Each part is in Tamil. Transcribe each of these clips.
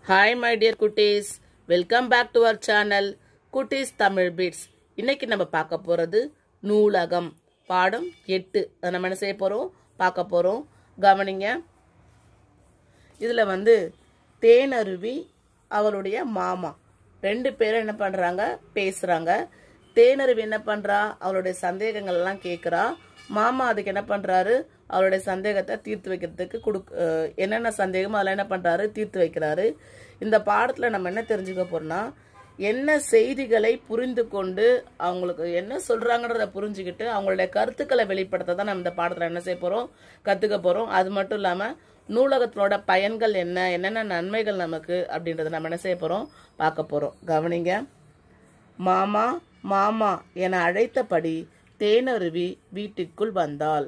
Hi my dear குட்டீஸ், welcome back to our channel குட்டீஸ் தமிழ் பீட்ஸ். இன்னைக்கு நம்ம பார்க்க போகிறது நூலகம் பாடம் 8. நம்ம என்ன செய்ய போகிறோம், பார்க்க போகிறோம். கவனிங்க. இதில் தேனருவி அவளுடைய மாமா ரெண்டு பேரும் என்ன பண்ணுறாங்க, பேசுகிறாங்க. தேனருவி என்ன பண்ணுறா, அவளுடைய சந்தேகங்கள் எல்லாம் கேட்குறா. மாமா அதுக்கு என்ன பண்ணுறாரு, அவருடைய சந்தேகத்தை தீர்த்து வைக்கிறதுக்கு என்னென்ன சந்தேகமோ அதில் என்ன பண்ணுறாரு, தீர்த்து வைக்கிறாரு. இந்த பாடத்தில் நம்ம என்ன தெரிஞ்சுக்க போறோம்னா, என்ன செய்திகளை புரிந்து கொண்டு அவங்களுக்கு என்ன சொல்கிறாங்கன்றத புரிஞ்சுக்கிட்டு அவங்களுடைய கருத்துக்களை வெளிப்படுத்த தான் நம்ம இந்த பாடத்தில் என்ன செய்ய போகிறோம், கற்றுக்க போகிறோம். அது மட்டும் இல்லாமல் நூலகத்தினோட பயன்கள் என்ன, என்னென்ன நன்மைகள் நமக்கு அப்படின்றத நம்ம என்ன செய்ய போகிறோம், பார்க்க போகிறோம். கவனிங்க. மாமா மாமா என அழைத்தபடி தேனருவி வீட்டுக்குள் வந்தாள்.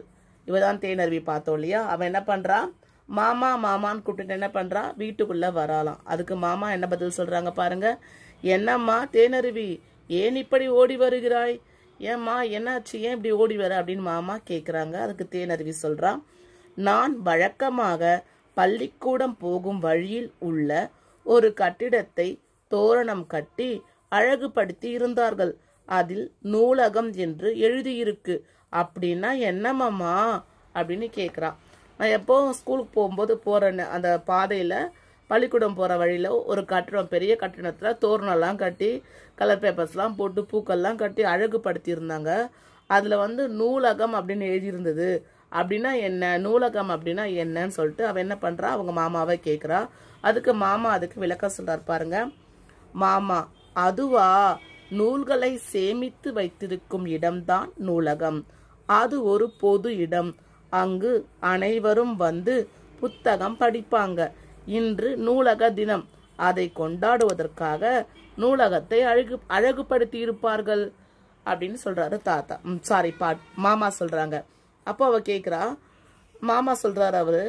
இவதான் தேனருவி பார்த்தோம் இல்லையா. அவன் என்ன பண்றா, மாமா மாமான்னு கூப்பிட்டு என்ன பண்றா, வீட்டுக்குள்ள வராலாம். அதுக்கு மாமா என்ன பதில் சொல்றாங்க பாருங்க. என்னம்மா தேனருவி, ஏன் இப்படி ஓடி வருகிறாய், ஏம்மா என்னாச்சு, ஏன் இப்படி ஓடி வர அப்படின்னு மாமா கேக்குறாங்க. அதுக்கு தேனருவி சொல்றா, நான் வழக்கமாக பள்ளிக்கூடம் போகும் வழியில் உள்ள ஒரு கட்டிடத்தை தோரணம் கட்டி அழகுபடுத்தி இருந்தார்கள். அதில் நூலகம் என்று எழுதியிருக்கு. அப்படின்னா என்னமாமா அப்படின்னு கேட்குறான். நான் எப்போ ஸ்கூலுக்கு போகும்போது போகிறேன், அந்த பாதையில் பள்ளிக்கூடம் போகிற வழியில் ஒரு கட்டிடம், பெரிய கட்டிடத்தில் தோரணம்லாம் கட்டி கலர் பேப்பர்ஸ்லாம் போட்டு பூக்கள்லாம் கட்டி அழகுபடுத்தி இருந்தாங்க. அதில் நூலகம் அப்படின்னு எழுதியிருந்தது. அப்படின்னா என்ன, நூலகம் அப்படின்னா என்னன்னு சொல்லிட்டு அவன் என்ன பண்ணுறா, அவங்க மாமாவை கேட்குறா. அதுக்கு மாமா அதுக்கு விளக்கம் சொல்கிறார் பாருங்க. மாமா, அதுவா, நூல்களை சேமித்து வைத்திருக்கும் இடம்தான் நூலகம். அது ஒரு பொது இடம். அங்கு அனைவரும் புத்தகம் படிப்பாங்க. இன்று நூலக தினம். அதை கொண்டாடுவதற்காக நூலகத்தை அழகுபடுத்தி இருப்பார்கள் அப்படின்னு சொல்றாரு தாத்தா. மாமா சொல்றாங்க. அப்போ அவ கேக்குறா, மாமா சொல்றாரு அவரு,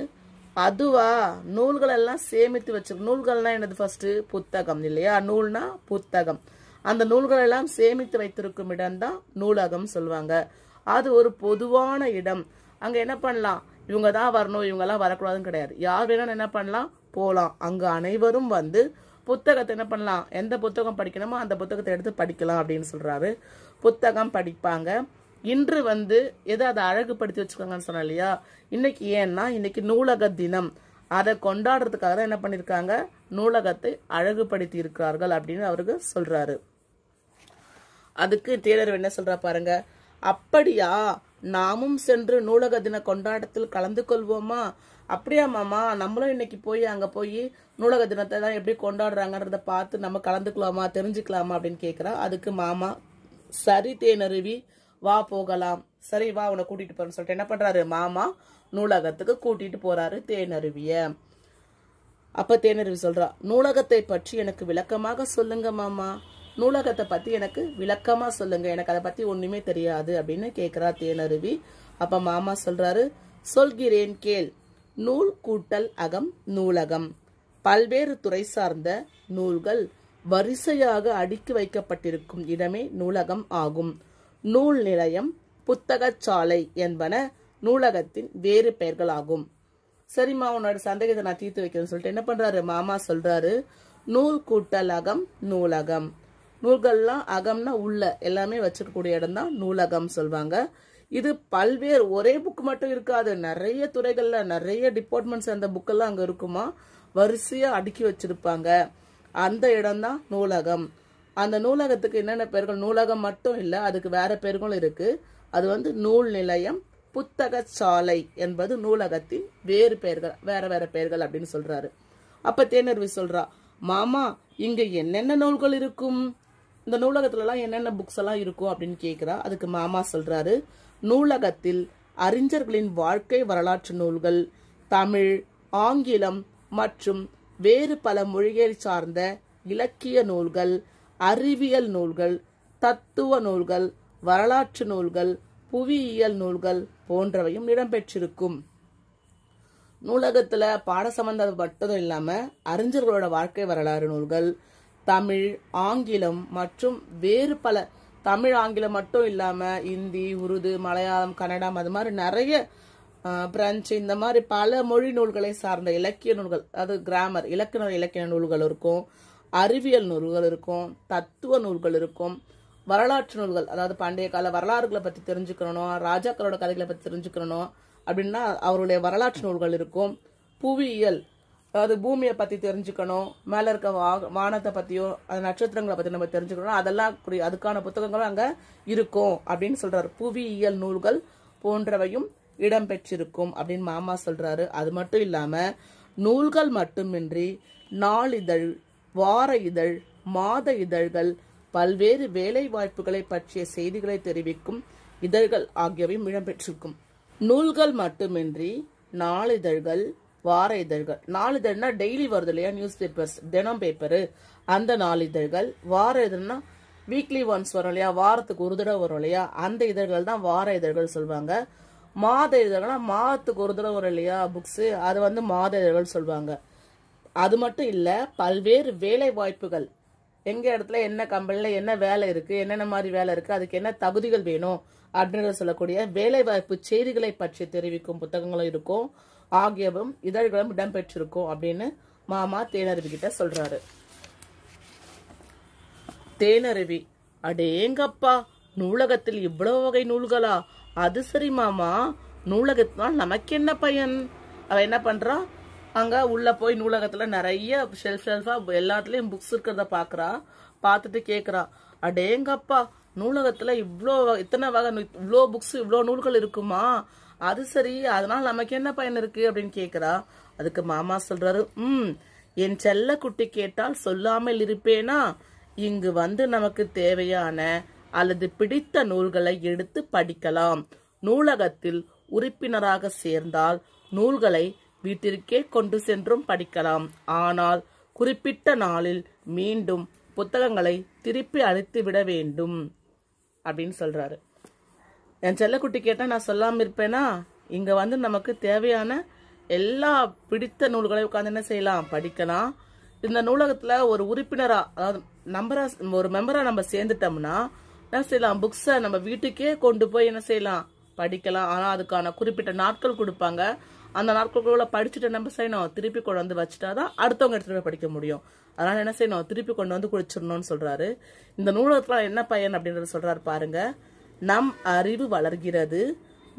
அதுவா, நூல்கள் எல்லாம் சேமித்து வச்சிருக்க. நூல்கள்னா என்னது, ஃபர்ஸ்ட் புத்தகம் இல்லையா, நூல்னா புத்தகம். அந்த நூல்கள் எல்லாம் சேமித்து வைத்திருக்கும் இடம் தான் நூலகம் சொல்லுவாங்க. அது ஒரு பொதுவான இடம். அங்க என்ன பண்ணலாம், இவங்க தான் வரணும், இவங்க எல்லாம் வரக்கூடாதுன்னு கிடையாது. யார் வேணாலும் என்ன பண்ணலாம், போலாம். அங்க அனைவரும் புத்தகத்தை என்ன பண்ணலாம், எந்த புத்தகம் படிக்கணுமோ அந்த புத்தகத்தை எடுத்து படிக்கலாம் அப்படின்னு சொல்றாரு. புத்தகம் படிப்பாங்க. இன்று எதை அதை அழகுபடுத்தி வச்சுக்கோங்கன்னு சொன்னா இல்லையா. இன்னைக்கு ஏன்னா இன்னைக்கு நூலக தினம். அதை கொண்டாடுறதுக்காக தான் என்ன பண்ணிருக்காங்க, நூலகத்தை அழகுபடுத்தி இருக்கிறார்கள் அப்படின்னு அவருக்கு சொல்றாரு. அதுக்கு தேனருவி என்ன சொல்றா பாருங்க. அப்படியா, நாமும் சென்று நூலக தின கொண்டாட்டத்தில் கலந்து கொள்வோமா? அப்படியா மாமா, நம்மளும் இன்னைக்கு போய் அங்க போய் நூலக தினத்தை தான் எப்படி கொண்டாடுறாங்கன்றத பார்த்து நம்ம கலந்துக்கலாமா, தெரிஞ்சுக்கலாமா அப்படின்னு கேக்குறா. அதுக்கு மாமா, சரி தேனருவி, வா போகலாம். சரி வா, உன்னை கூட்டிட்டு போறேன்னு சொல்லிட்டு என்ன பண்றாரு, மாமா நூலகத்துக்கு கூட்டிட்டு போறாரு தேனருவிய. அப்ப தேனருவி சொல்றா, நூலகத்தை பற்றி எனக்கு விளக்கமாக சொல்லுங்க மாமா. நூலகத்தை பத்தி எனக்கு விளக்கமா சொல்லுங்க, எனக்கு அதை பத்தி ஒண்ணுமே தெரியாது அப்படின்னு கேக்குறா தேனருவி. அப்ப மாமா சொல்றாரு, சொல்கிறேன் கேள். நூல் கூட்டல் அகம் நூலகம். பல்வேறு துறை சார்ந்த நூல்கள் வரிசையாக அடுக்கி வைக்கப்பட்டிருக்கும் இடமே நூலகம் ஆகும். நூல் நிலையம், புத்தகச்சாலை என்பன நூலகத்தின் வேறு பெயர்கள் ஆகும். சரிம்மா, உன்னோட சந்தேகத்தை நான் தீர்த்து வைக்கிறேன்னு சொல்லிட்டு என்ன பண்றாரு, மாமா சொல்றாரு, நூல் கூட்டல் அகம் நூலகம். நூல்கள்லாம் அகம்னா உள்ள எல்லாமே வச்சிருக்கக்கூடிய இடம் தான் நூலகம் சொல்லுவாங்க. இது பல்வேறு, ஒரே புக் மட்டும் இருக்காது, நிறைய துறைகள்ல நிறைய டிபார்ட்மெண்ட்ஸ் அந்த புக்கெல்லாம் அங்க இருக்குமா, வரிசையா அடுக்கி வச்சிருப்பாங்க. அந்த இடம் தான் நூலகம். அந்த நூலகத்துக்கு என்னென்ன பெயர்கள், நூலகம் மட்டும் இல்ல, அதுக்கு வேற பெயர்களும் இருக்கு. அது நூல் நிலையம், புத்தகச்சாலை என்பது நூலகத்தின் வேறு பெயர்கள், வேற வேற பெயர்கள் அப்படின்னு சொல்றாரு. அப்ப தேனருவி சொல்றா, மாமா இங்க என்னென்ன நூல்கள் இருக்கும், இந்த நூலகத்துல எல்லாம் என்னென்ன புக்ஸ் எல்லாம் இருக்கும் அப்படின்னு கேக்குறா. அதுக்கு மாமா சொல்றாரு, நூலகத்தில் அறிஞர்களின் வாழ்க்கை வரலாற்று நூல்கள், தமிழ், ஆங்கிலம் மற்றும் வேறு பல மொழிகளை சார்ந்த இலக்கிய நூல்கள், அறிவியல் நூல்கள், தத்துவ நூல்கள், வரலாற்று நூல்கள், புவியியல் நூல்கள் போன்றவையும் இடம்பெற்றிருக்கும். நூலகத்துல பாட சம்பந்தம் மட்டும் இல்லாம அறிஞர்களோட வாழ்க்கை வரலாறு நூல்கள், தமிழ், ஆங்கிலம் மற்றும் வேறு பல, தமிழ் ஆங்கிலம் மட்டும் இல்லாம இந்தி, உருது, மலையாளம், கன்னடம், அது மாதிரி நிறைய பிரெஞ்சு, இந்த மாதிரி பல மொழி நூல்களை சார்ந்த இலக்கிய நூல்கள், அதாவது கிராமர், இலக்கிய நூல்கள் இருக்கும், அறிவியல் நூல்கள் இருக்கும், தத்துவ நூல்கள் இருக்கும், வரலாற்று நூல்கள், அதாவது பண்டைய கால வரலாறுகளை பற்றி தெரிஞ்சுக்கணும், ராஜாக்களோட கதைகளை பற்றி தெரிஞ்சுக்கணும் அப்படின்னா அவருடைய வரலாற்று நூல்கள் இருக்கும். புவியியல், அதாவது பூமியை பற்றி தெரிஞ்சுக்கணும், மேலே இருக்க வானத்தை பற்றியோ அந்த நட்சத்திரங்களை பற்றி நம்ம தெரிஞ்சுக்கணும், அதெல்லாம் அதுக்கான புத்தகங்களும் அங்கே இருக்கும் அப்படின்னு சொல்றாரு. புவியியல் நூல்கள் போன்றவையும் இடம்பெற்றிருக்கும் அப்படின்னு மாமா சொல்றாரு. அது மட்டும் இல்லாம நூல்கள் மட்டுமின்றி நாளிதழ், வார இதழ், மாத இதழ்கள், பல்வேறு வேலை வாய்ப்புகளை பற்றிய செய்திகளை தெரிவிக்கும் இதழ்கள் ஆகியவையும் இடம்பெற்றிருக்கும். நூல்கள் மட்டுமின்றி நாளிதழ்கள், வார இதழ்கள், நாளிதழ்னா டெய்லி வருது இல்லையா, நியூஸ் பேப்பர்ஸ், தினம் பேப்பரு, அந்த நாளிதழ்கள், வார இதழ்னா வீக்லி ஒன்ஸ் வரும் இல்லையா, வாரத்துக்கு ஒரு தடவை வரும் இல்லையா, அந்த இதழ்கள் தான் வார இதழ்கள் சொல்லுவாங்க. மாத இதழ்கள்னா மாதத்துக்கு ஒரு தடவை வரும் இல்லையா புக்ஸு, அது மாத இதழ்கள் சொல்லுவாங்க. அது மட்டும் இல்ல, பல்வேறு வேலை வாய்ப்புகள், எங்க இடத்துல என்ன கம்பெனில என்ன வேலை இருக்கு, என்னென்ன மாதிரி வேலை இருக்கு, அதுக்கு என்ன தகுதிகள் வேணும் அப்படின்றத சொல்லக்கூடிய வேலை வாய்ப்பு செய்திகளை பற்றி தெரிவிக்கும் புத்தகங்களும் இருக்கும், ஆகியவும் இதழ்களும் இடம்பெற்றிருக்கும் அப்படின்னு மாமா தேனருவி கிட்ட சொல்றாரு. தேனருவி, அடேங்கப்பா, நூலகத்தில் இவ்வளவு வகை நூல்களா? அது சரி மாமா, நூலகத்தினால் நமக்கு என்ன பயன்? அவ என்ன பண்றா, அங்க உள்ள போய் நூலகத்துல நிறைய ஷெல்ஃபா எல்லாத்துலயும் புக்ஸ் இருக்கிறத பாக்குறா. பார்த்துட்டு கேக்குறா, அடேங்கப்பா, நூலகத்துல இத்தனை வகை, இவ்வளோ புக்ஸ், இவ்வளோ நூல்கள் இருக்குமா? அது சரி, அதனால நமக்கு என்ன பயன் இருக்கு அப்படின்னு கேக்குறா. அதுக்கு மாமா சொல்றாரு, என் செல்ல குட்டி கேட்டால் சொல்லாமல் இருப்பேனா? இங்கு நமக்கு தேவையான அல்லது பிடித்த நூல்களை எடுத்து படிக்கலாம். நூலகத்தில் உறுப்பினராக சேர்ந்தால் நூல்களை வீட்டிற்கே கொண்டு சென்றும் படிக்கலாம். ஆனால் குறிப்பிட்ட நாளில் மீண்டும் புத்தகங்களை திருப்பி அளித்து விட வேண்டும் அப்படின்னு சொல்றாரு. என் செல்லக்குட்டி கேட்டா நான் சொல்லாம இருப்பேனா? இங்க நமக்கு தேவையான எல்லா பிடித்த நூல்களை உட்காந்து என்ன செய்யலாம், படிக்கலாம். இந்த நூலகத்துல ஒரு உறுப்பினரா, அதாவது ஒரு மெம்பரா நம்ம சேர்ந்துட்டோம்னா என்ன செய்யலாம், புக்ஸை நம்ம வீட்டுக்கே கொண்டு போய் என்ன செய்யலாம், படிக்கலாம். ஆனா அதுக்கான குறிப்பிட்ட நாட்கள் கொடுப்பாங்க. அந்த நாட்களுக்குள்ள படிச்சுட்டு நம்ம செய்யணும், திருப்பி கொண்டு வந்து வச்சுட்டாதான் அடுத்தவங்க எடுத்துட்டு போய் படிக்க முடியும். அதனால என்ன செய்யணும், திருப்பி கொண்டு வந்து குடிச்சிடணும்னு சொல்றாரு. இந்த நூலகத்துல என்ன பயன் அப்படின்றத சொல்றாரு பாருங்க. நம் அறிவு வளர்கிறது,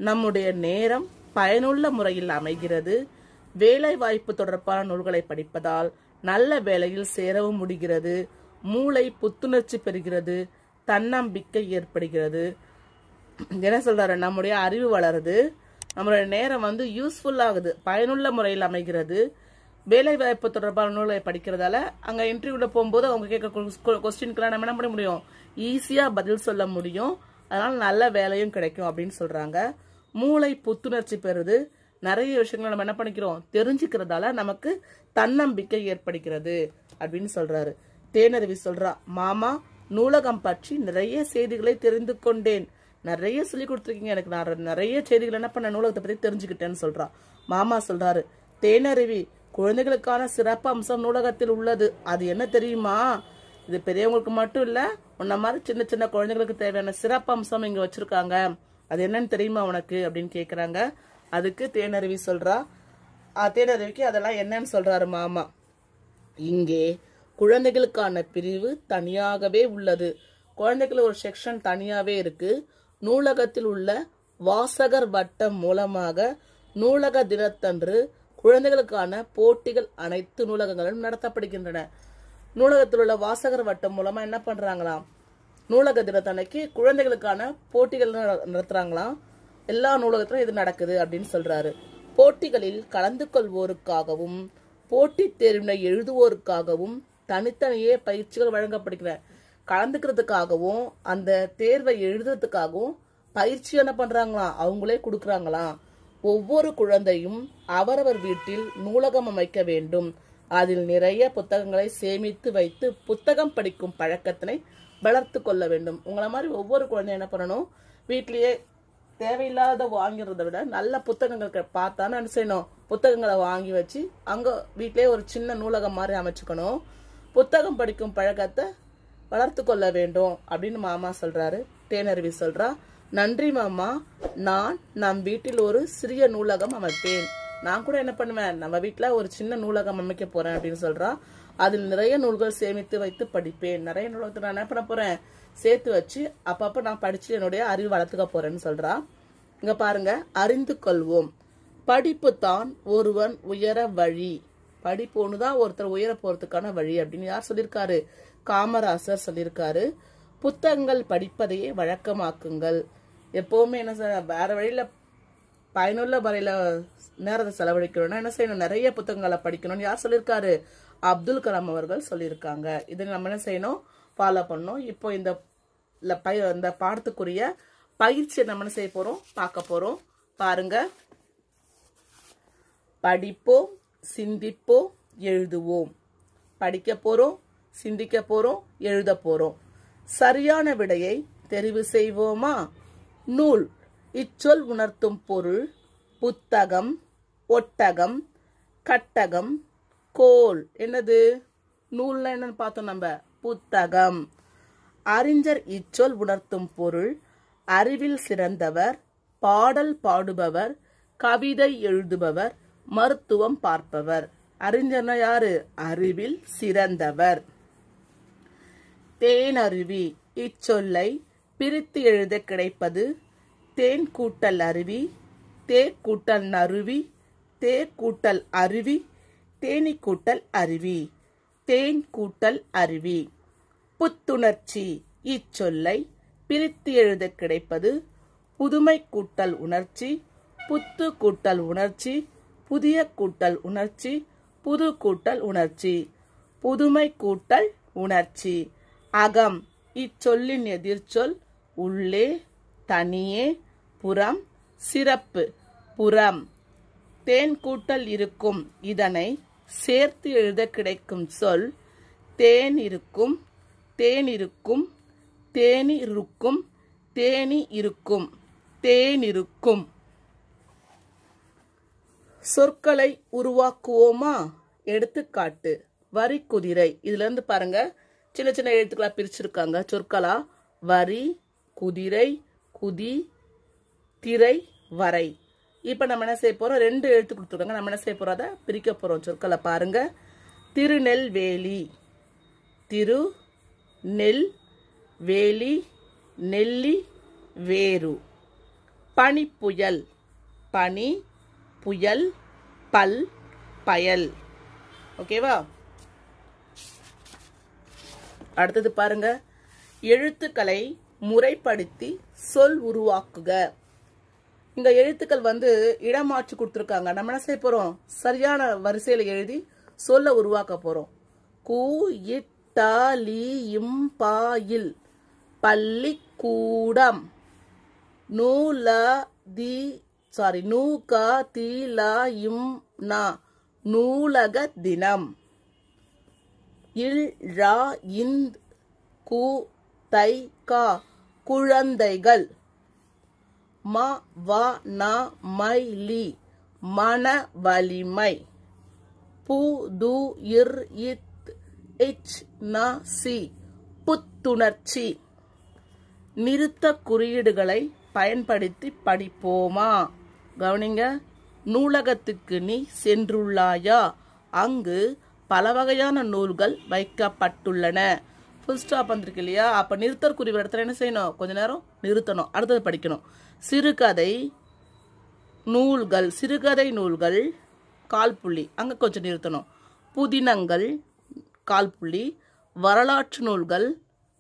நம்முடைய நேரம் பயனுள்ள முறையில் அமைகிறது, வேலை வாய்ப்பு தொடர்பான நூல்களை படிப்பதால் நல்ல வேலையில் சேரவும் முடிகிறது, மூளை புத்துணர்ச்சி பெறுகிறது, தன்னம்பிக்கை ஏற்படுகிறது. என்ன சொல்றாரு, நம்முடைய அறிவு வளருது, நம்மளுடைய நேரம் யூஸ்ஃபுல் ஆகுது, பயனுள்ள முறையில் அமைகிறது, வேலை வாய்ப்பு தொடர்பான நூல்களை படிக்கிறதால அங்க இன்டர்வியூல போகும்போது அவங்க கேட்க கொஸ்டின்க்கெல்லாம் நம்ம என்ன பண்ண முடியும், ஈஸியா பதில் சொல்ல முடியும். அதனால நல்ல வேலையும் கிடைக்கும் அப்படின்னு சொல்றாங்க. மூளை புத்துணர்ச்சி பெறுது, நிறைய விஷயங்களை நம்ம என்ன பண்ணிக்கிறோம், தெரிஞ்சுக்கிறதால நமக்கு தன்னம்பிக்கை ஏற்படுகிறது அப்படின்னு சொல்றாரு. தேனருவி சொல்றா, மாமா, நூலகம் பற்றி நிறைய செய்திகளை தெரிந்து கொண்டேன், நிறைய சொல்லி கொடுத்துருக்கீங்க எனக்கு, நான் நிறைய செய்திகள் என்ன பண்ண நூலகத்தை பத்தி தெரிஞ்சுக்கிட்டேன்னு சொல்றா. மாமா சொல்றாரு, தேனருவி, குழந்தைகளுக்கான சிறப்பு அம்சம் நூலகத்தில் உள்ளது, அது என்ன தெரியுமா? இது பெரியவங்களுக்கு மட்டும் இல்ல, உன்ன மாதிரி சின்ன சின்ன குழந்தைகளுக்கு தேவையான சிறப்பு அம்சம் இங்க வச்சிருக்காங்க, அது என்னன்னு தெரியுமா உனக்கு அப்படின்னு கேக்குறாங்க. அதுக்கு தேனருவி சொல்றா, தேனருவிக்கு அதெல்லாம் என்னன்னு சொல்றாரு மாமா. இங்கே குழந்தைகளுக்கான பிரிவு தனியாகவே உள்ளது, குழந்தைகள் ஒரு செக்ஷன் தனியாவே இருக்கு. நூலகத்தில் உள்ள வாசகர் வட்டம் மூலமாக நூலக தினத்தன்று குழந்தைகளுக்கான போட்டிகள் அனைத்து நூலகங்களும் நடத்தப்படுகின்றன. நூலகத்தில் உள்ள வாசகர் வட்டம் மூலமா என்ன பண்றாங்களாம், நூலக தினத்தன்னைக்கு குழந்தைகளுக்கான போட்டிகள் நடத்துறாங்களாம். எல்லா நூலகத்திலும் இது நடக்குது அப்படின்னு சொல்றாரு. போட்டிகளில் கலந்து கொள்வோருக்காகவும் போட்டித் தேர்வினை எழுதுவோருக்காகவும் தனித்தனியே பயிற்சிகள் வழங்கப்படுகின்றன. கலந்துக்கிறதுக்காகவும் அந்த தேர்வை எழுதுறதுக்காகவும் பயிற்சி என்ன பண்றாங்களாம், அவங்களே கொடுக்கறாங்களாம். ஒவ்வொரு குழந்தையும் அவரவர் வீட்டில் நூலகம் அமைக்க வேண்டும், அதில் நிறைய புத்தகங்களை சேமித்து வைத்து புத்தகம் படிக்கும் பழக்கத்தினை வளர்த்து கொள்ள வேண்டும். உங்களை மாதிரி ஒவ்வொரு குழந்தையும் என்ன பண்ணணும், வீட்லயே தேவையில்லாத வாங்கிறத விட நல்ல புத்தகங்கள் பார்த்தானு என்ன செய்யணும், புத்தகங்களை வாங்கி வச்சு அங்க வீட்லயே ஒரு சின்ன நூலகம் மாதிரி அமைச்சுக்கணும். புத்தகம் படிக்கும் பழக்கத்தை வளர்த்து கொள்ள வேண்டும் அப்படின்னு மாமா சொல்றாரு. தேனருவி சொல்றா, நன்றி மாமா, நான் நம் வீட்டில் ஒரு சிறிய நூலகம் அமைப்பேன். நான் கூட என்ன பண்ணுவேன், நம்ம வீட்டுல ஒரு சின்ன நூலகம் அமைக்க போறேன் அப்படின்னு சொல்றா. அதில் நிறைய நூல்கள் சேமித்து வைத்து படிப்பேன். நிறைய நூலகத்தை நான் என்ன பண்ண போறேன், சேர்த்து வச்சு அப்பப்ப நான் படிச்சு என்னுடைய அறிவு வளர்த்துக்க போறேன்னு சொல்றா. இங்க பாருங்க, அறிந்து கொள்வோம். படிப்பு தான் ஒருவன் உயர வழி. படிப்பு ஒண்ணுதான் ஒருத்தர் உயர போறதுக்கான வழி அப்படின்னு யார் சொல்லியிருக்காரு? காமராசர் சொல்லியிருக்காரு. புத்தகங்கள் படிப்பதையே வழக்கமாக்குங்கள். எப்பவுமே என்ன வேற வழியில பயனுள்ள முறையில நேரத்தை செலவழிக்கணும்னா என்ன செய்யணும், நிறைய புத்தகங்களை படிக்கணும்னு யார் சொல்லியிருக்காரு? அப்துல் கலாம் அவர்கள் சொல்லியிருக்காங்க. இதை நம்ம என்ன செய்யணும், ஃபாலோ பண்ணணும். இப்போ இந்த பாடத்துக்குரிய பயிற்சியை நம்ம என்ன செய்ய போறோம், பார்க்க போறோம். பாருங்க, படிப்போம், சிந்திப்போம், எழுதுவோம். படிக்க போறோம், சிந்திக்க போறோம், எழுத போறோம். சரியான விடையை தெரிவு செய்வோமா? நூல், இச்சொல் உணர்த்தும் பொருள் புத்தகம், ஒட்டகம், கட்டகம், கோல். என்னது? நூல்னா என்னன்னு பார்த்தோம் நம்ம, புத்தகம். அறிஞர், இச்சொல் உணர்த்தும் பொருள் அறிவில் சிறந்தவர், பாடல் பாடுபவர், கவிதை எழுதுபவர், மருத்துவம் பார்ப்பவர். அறிஞர்னா யாரு? அறிவில் சிறந்தவர். தேனருவி, இச்சொல்லை பிரித்து எழுத கிடைப்பது தேன் கூட்டல் அருவி, தேர் கூட்டல் நறுவி, தேர் கூட்டல் அருவி, தேனி கூட்டல் அருவி, தேன் கூட்டல் அருவி. புத்துணர்ச்சி, இச்சொல்லை பிரித்து எழுத கிடைப்பது புதுமை கூட்டல் உணர்ச்சி, புத்து கூட்டல் உணர்ச்சி, புதிய கூட்டல் உணர்ச்சி, புது கூட்டல் உணர்ச்சி, புதுமை கூட்டல் உணர்ச்சி. அகம், இச்சொல்லின் எதிர்ச்சொல் உள்ளே, தனியே, புறம், சிறப்பு, புறம். தேன் கூட்டல் இருக்கும், இதனை சேர்த்து எழுத கிடைக்கும் சொல் தேன் இருக்கும், தேன் இருக்கும், தேனி இருக்கும், தேனி இருக்கும், தேனிருக்கும். சொற்களை உருவாக்குவோமா? எடுத்துக்காட்டு, வரி குதிரை. இதுல இருந்து பாருங்க, சின்ன சின்ன எழுத்துக்களா பிரிச்சிருக்காங்க சொற்களா. வரி, குதிரை, குதி, திரை, வரை. இப்ப நம்ம என்ன செய்ய போறோம், ரெண்டு எழுத்து கொடுத்துருக்காங்க, நம்ம என்ன செய்ய போறோம், அதை பிரிக்க போறோம். சொற்களை பாருங்க. திருநெல்வேலி, திரு, நெல், வேலி, நெல்லி, வேரு. பனிப்புயல், பனி, புயல், பல், பயல். ஓகேவா? அடுத்தது பாருங்க, எழுத்துக்களை முறைப்படுத்தி சொல் உருவாக்குக. இங்க எழுத்துக்கள் இடமாற்றி கொடுத்துருக்காங்க. நம்ம என்ன செய்ய போறோம், சரியான வரிசையில எழுதி சொல்ல உருவாக்க போறோம். கு, இட்ட, லி, இம், பா, இல், பள்ளிக்கூடம். நூல, தி, நூ, க, தி, ல, இம், நா, நூலக தினம். இல், ரா, இந்த், கு, தை, கா, குழந்தைகள். ம, வ, ந, மை, லி, மன வலிமை. பு, து, இர், இத், இச், ந, சி, புத்துணர்ச்சி. நிறுத்த குறியீடுகளை பயன்படுத்தி படிப்போமா? கவனிங்க. நூலகத்துக்கு நீ சென்றுள்ளாயா? அங்கு பல வகையான நூல்கள் வைக்கப்பட்டுள்ளன. ஃபுல் ஸ்டாப் வந்திருக்கு இல்லையா? அப்ப நிறுத்தற்குரிய இடத்துல என்ன செய்யணும், கொஞ்ச நேரம் நிறுத்தணும், அடுத்தது படிக்கணும். சிறுகதை நூல்கள், சிறுகதை நூல்கள், கால்புள்ளி, அங்க கொஞ்சம் நிறுத்தணும். புதினங்கள், கால்புள்ளி. வரலாற்று நூல்கள்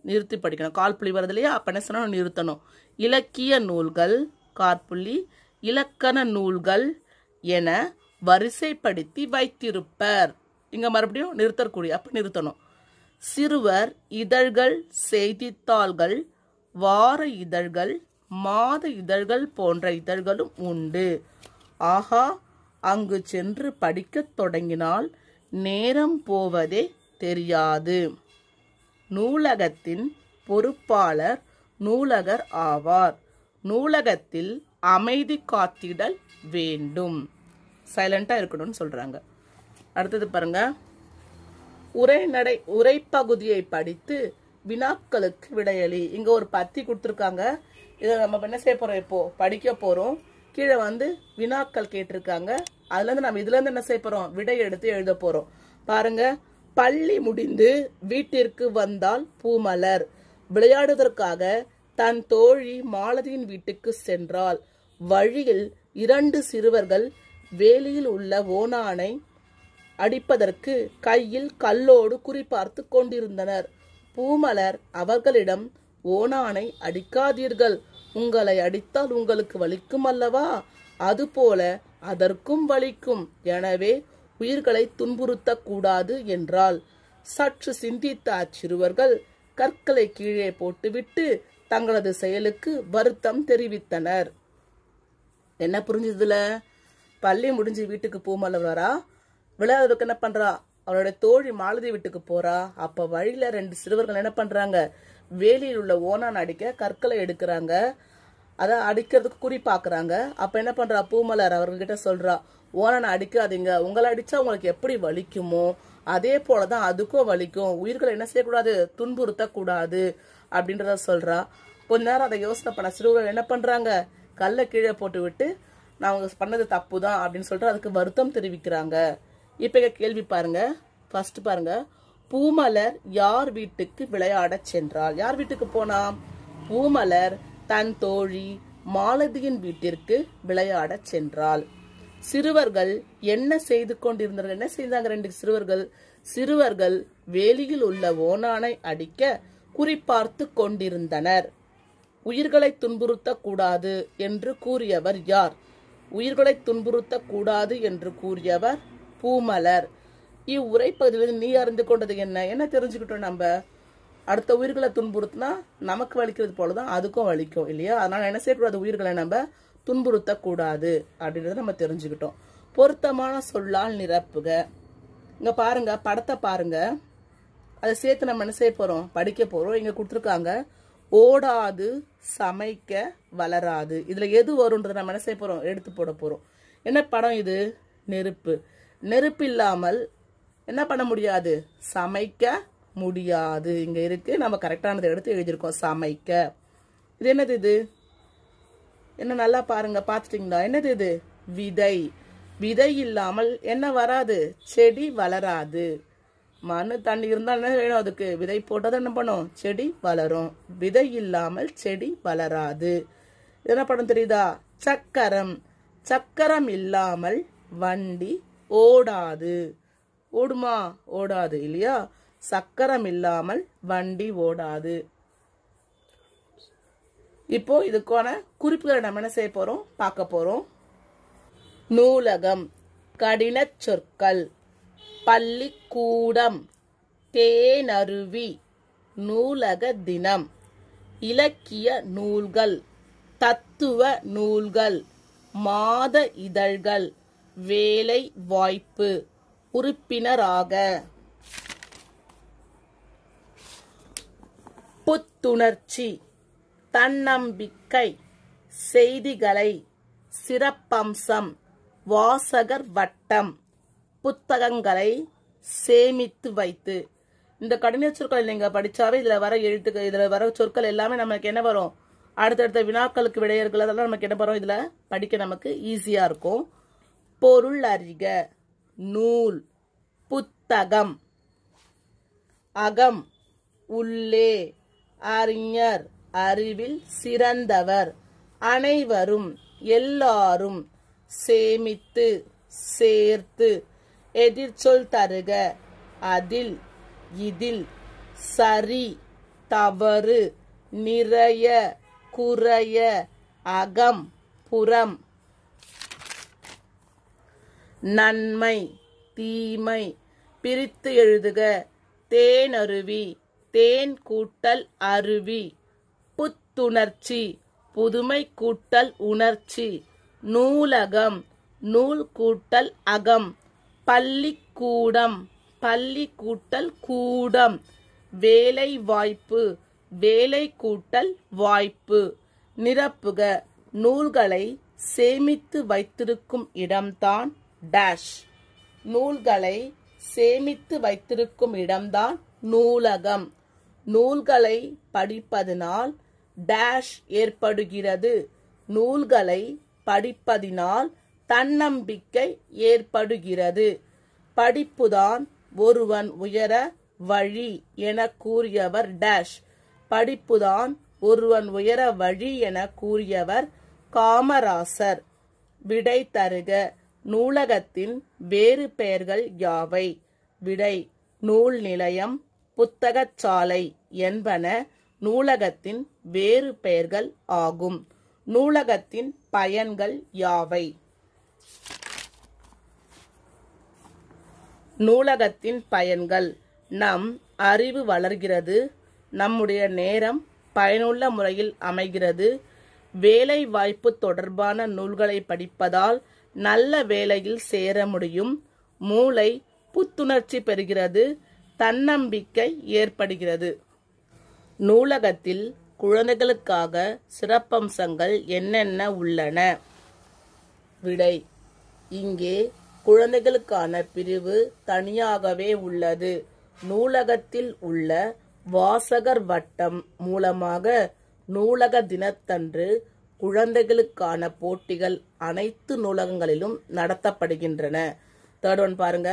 நிறுத்தி படிக்கணும், கால்புள்ளி வருது இல்லையா? அப்ப என்ன செய்யணும், நிறுத்தணும். இலக்கிய நூல்கள், காற்புள்ளி. இலக்கண நூல்கள் என வரிசைப்படுத்தி வைத்திருப்பர். இங்க மறுபடியும் நிறுத்தக்கூடிய, அப்ப நிறுத்தணும். சிறுவர் இதழ்கள், செய்தித்தாள்கள், வார இதழ்கள், மாத இதழ்கள் போன்ற இதழ்களும் உண்டு. ஆஹா, அங்கு சென்று படிக்கத் தொடங்கினால் நேரம் போவதே தெரியாது. நூலகத்தின் பொறுப்பாளர் நூலகர் ஆவார். நூலகத்தில் அமைதி காத்திடல் வேண்டும். சைலண்டா இருக்கணும்னு சொல்றாங்க. அடுத்தது பாருங்க, உரைப்பகுதியை படித்து வினாக்களுக்கு விடையளி. இங்க ஒரு பத்தி கொடுத்துருக்காங்க. இதை நம்ம என்ன செய்ய போறோம், இப்போ படிக்க போறோம். கீழே வந்து வினாக்கள் கேட்டிருக்காங்க. அதுல இருந்து நம்ம இதுல இருந்து என்ன செய்ய போறோம், விடை எடுத்து எழுத போறோம். பாருங்க. பள்ளி முடிந்து வீட்டிற்கு வந்தால் பூமலர். விளையாடுவதற்காக தன் தோழி மாலதியின் வீட்டுக்கு சென்றாள். வழியில் 2 சிறுவர்கள் வேலியில் உள்ள ஓணானை அடிப்பதற்கு கையில் கல்லோடு குறிபார்த்து கொண்டிருந்தனர். பூமலர் அவர்களிடம், ஓணானை அடிக்காதீர்கள், உங்களை அடித்தால் உங்களுக்கு வலிக்கும் அல்லவா, அதுபோல அதற்கும் வலிக்கும், எனவே உயிர்களை துன்புறுத்தக் கூடாது என்றாள். சற்று சிந்தித்த அச்சிறுவர்கள் கற்களை கீழே போட்டுவிட்டு தங்களது செயலுக்கு வருத்தம் தெரிவித்தனர். என்ன புரிஞ்சதுல? பள்ளி முடிஞ்சு வீட்டுக்கு பூமலர் வரா. விளையாடுறதுக்கு என்ன பண்றா, அவளோட தோழி மாலதி வீட்டுக்கு போறா. அப்ப வழியில 2 சிறுவர்கள் என்ன பண்றாங்க, வேலியில் உள்ள ஓணான் அடிக்க கற்களை எடுக்கிறாங்க. அதை அடிக்கிறதுக்கு குறி பாக்குறாங்க. அப்ப என்ன பண்றா, பூமலர் அவர்கிட்ட சொல்றா, ஓணானை அடிக்காதீங்க, உங்களை அடிச்சா உங்களுக்கு எப்படி வலிக்குமோ அதே போலதான் அதுக்கும் வலிக்கும், உயிர்களை என்ன செய்யக்கூடாது, துன்புறுத்த கூடாது அப்படின்றத சொல்றா. கொஞ்ச நேரம் அதை யோசனை பண்ண சிறுவர்கள் என்ன பண்றாங்க, கல்லை கீழே போட்டு விட்டு நான் அவங்க பண்ணது தப்பு தான் அப்படின்னு சொல்லிட்டு அதுக்கு வருத்தம் தெரிவிக்கிறாங்க. இப்ப கேள்வி பாருங்க. ஃபர்ஸ்ட் பாருங்க, பூமலர் யார் வீட்டுக்கு விளையாட சென்றாள்? யார் வீட்டுக்கு போனா? பூமலர் தன் தோழி மாலதியின் வீட்டிற்கு விளையாட சென்றாள். சிறுவர்கள் என்ன செய்து கொண்டிருந்தார்கள்? என்ன செய்தாங்க 2 சிறுவர்கள்? சிறுவர்கள் வேலியில் உள்ள ஓணானை அடிக்க குறிபார்த்து கொண்டிருந்தனர். உயிர்களை துன்புறுத்த கூடாது என்று கூறியவர் யார்? உயிர்களை துன்புறுத்த கூடாது என்று கூறியவர் பூமலர். இவ்வுரை பகுதியில் நீ அறிந்து கொண்டது என்ன? என்ன தெரிஞ்சுக்கிட்டோம் நம்ம? அடுத்த உயிர்களை துன்புறுத்தினா நமக்கு வலிக்கிறது போலதான் அதுக்கும் வலிக்கும் இல்லையா? அதனால என்ன செய்யக்கூடாது, உயிர்களை நம்ம துன்புறுத்த கூடாது அப்படின்றத நம்ம தெரிஞ்சுக்கிட்டோம். பொருத்தமான சொல்லால் நிரப்புக. இங்க பாருங்க, படத்தை பாருங்க, அதை சேர்த்து நம்ம என்ன செய்ய போறோம், படிக்க போறோம். இங்க கொடுத்துருக்காங்க, ஓடாது சமைக்க வளராது. இதுல எது வரும்ன்றத நம்ம என்ன செய்ய போறோம், எடுத்து போட போறோம். என்ன படம் இது? நெருப்பு. நெருப்பு இல்லாமல் என்ன பண்ண முடியாது, சமைக்க முடியாது. இங்க இருக்கு, நம்ம கரெக்டானதை எடுத்து எழுதியிருக்கோம், சமைக்க. இது என்னது? இது என்ன, நல்லா பாருங்க, பாத்துட்டீங்களா? என்னது இது? விதை. விதை இல்லாமல் என்ன வராது, செடி வளராது. மண்ணு தண்ணி இருந்தா என்ன வேணும், அதுக்கு விதை போட்டதை என்ன பண்ணும், செடி வளரும். விதை இல்லாமல் செடி வளராது. என்ன படம் தெரியுதா? சக்கரம். சக்கரம் இல்லாமல் வண்டி ஓடாது. ஓடுமா? ஓடாது இல்லையா? சக்கரம் இல்லாமல் வண்டி ஓடாது. இப்போ இதுக்கான குறிப்புகளை நம்ம என்ன செய்ய போறோம், பார்க்க போறோம். நூலகம், கடின சொற்கள், பள்ளிக்கூடம், தேனருவி, நூலக தினம், இலக்கிய நூல்கள், தத்துவ நூல்கள், மாத இதழ்கள், வேலை வாய்ப்பு, உறுப்பினராக, புத்துணர்ச்சி, தன்னம்பிக்கை, செய்திகளை, சிறப்பம்சம், வாசகர் வட்டம், புத்தகங்களை சேமித்து வைத்து. இந்த கடின சொற்கள் நீங்க படிச்சாவே இதுல வர எழுத்துக்கள், இதுல வர சொற்கள் எல்லாமே நமக்கு என்ன வரும், அடுத்தடுத்த வினாக்களுக்கு விடையர்கள் அதெல்லாம் நமக்கு என்ன வரும், இதுல படிக்க நமக்கு ஈஸியா இருக்கும். பொருள் அறிக. நூல், புத்தகம். அகம், உள்ளே. அறிஞர், அறிவில் சிறந்தவர். அனைவரும், எல்லாரும். சேமித்து, சேர்த்து. எதிர்ச்சொல் தருக. அதில், இதில். சரி, தவறு. நிறைய, குறைய. அகம், புறம். நன்மை, தீமை. பிரித்து எழுதுக. தேனருவி, தேன் கூட்டல் அருவி. புத்துணர்ச்சி, புதுமை கூட்டல் உணர்ச்சி. நூலகம், நூல் கூட்டல் அகம். பள்ளிக்கூடம், பள்ளி கூட்டல் கூடம். வேலை வாய்ப்பு, வேலை கூட்டல் வாய்ப்பு. நிரப்புக. நூல்களை சேமித்து வைத்திருக்கும் இடம்தான் டேஷ். நூல்களை சேமித்து வைத்திருக்கும் இடம்தான் நூலகம். நூல்களை படிப்பதனால் டேஷ் ஏற்படுகிறது. நூல்களை படிப்பதினால் தன்னம்பிக்கை ஏற்படுகிறது. படிப்புதான் ஒருவன் உயர வழி என கூறியவர் டேஷ். படிப்புதான் ஒருவன் உயர வழி என கூறியவர் காமராசர். விடை தருக. நூலகத்தின் வேறு பெயர்கள் யாவை? விடை: நூல் நிலையம், புத்தகச்சாலை என்பன நூலகத்தின் வேறு பெயர்கள் ஆகும். நூலகத்தின் பயன்கள் யாவை? நூலகத்தின் பயன்கள்: நம் அறிவு வளர்கிறது, நம்முடைய நேரம் பயனுள்ள முறையில் அமைகிறது, வேலை வாய்ப்பு தொடர்பான நூல்களை படிப்பதால் நல்ல வேலையில் சேர முடியும், மூளை புத்துணர்ச்சி பெறுகிறது, தன்னம்பிக்கை ஏற்படுகிறது. நூலகத்தில் குழந்தைகளுக்காக சிறப்பம்சங்கள் என்னென்ன உள்ளன? விடை: இங்கே குழந்தைகளுக்கான பிரிவு தனியாகவே உள்ளது. நூலகத்தில் உள்ள வாசகர் வட்டம் மூலமாக நூலக தினத்தன்று குழந்தைகளுக்கான போட்டிகள் அனைத்து நூலகங்களிலும் நடத்தப்படுகின்றன. தேர்ட் ஒன் பாருங்க.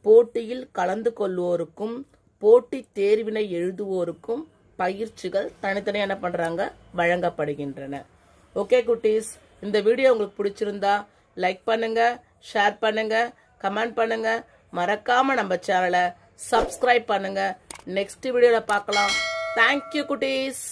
போட்டியில் கலந்து கொள்வோருக்கும் போட்டி தேர்வினை எழுதுவோருக்கும் பயிற்சிகள் தனித்தனியாக என்ன பண்றாங்க? வழங்கப்படுகின்றன. ஓகே குட்டீஸ், இந்த வீடியோ உங்களுக்கு பிடிச்சிருந்தா லைக் பண்ணுங்க, ஷேர் பண்ணுங்க, கமெண்ட் பண்ணுங்க, மறக்காம நம்ம சேனலை சப்ஸ்கிரைப் பண்ணுங்க. நெக்ஸ்ட் வீடியோல பார்க்கலாம். தேங்க்யூ குட்டீஸ்.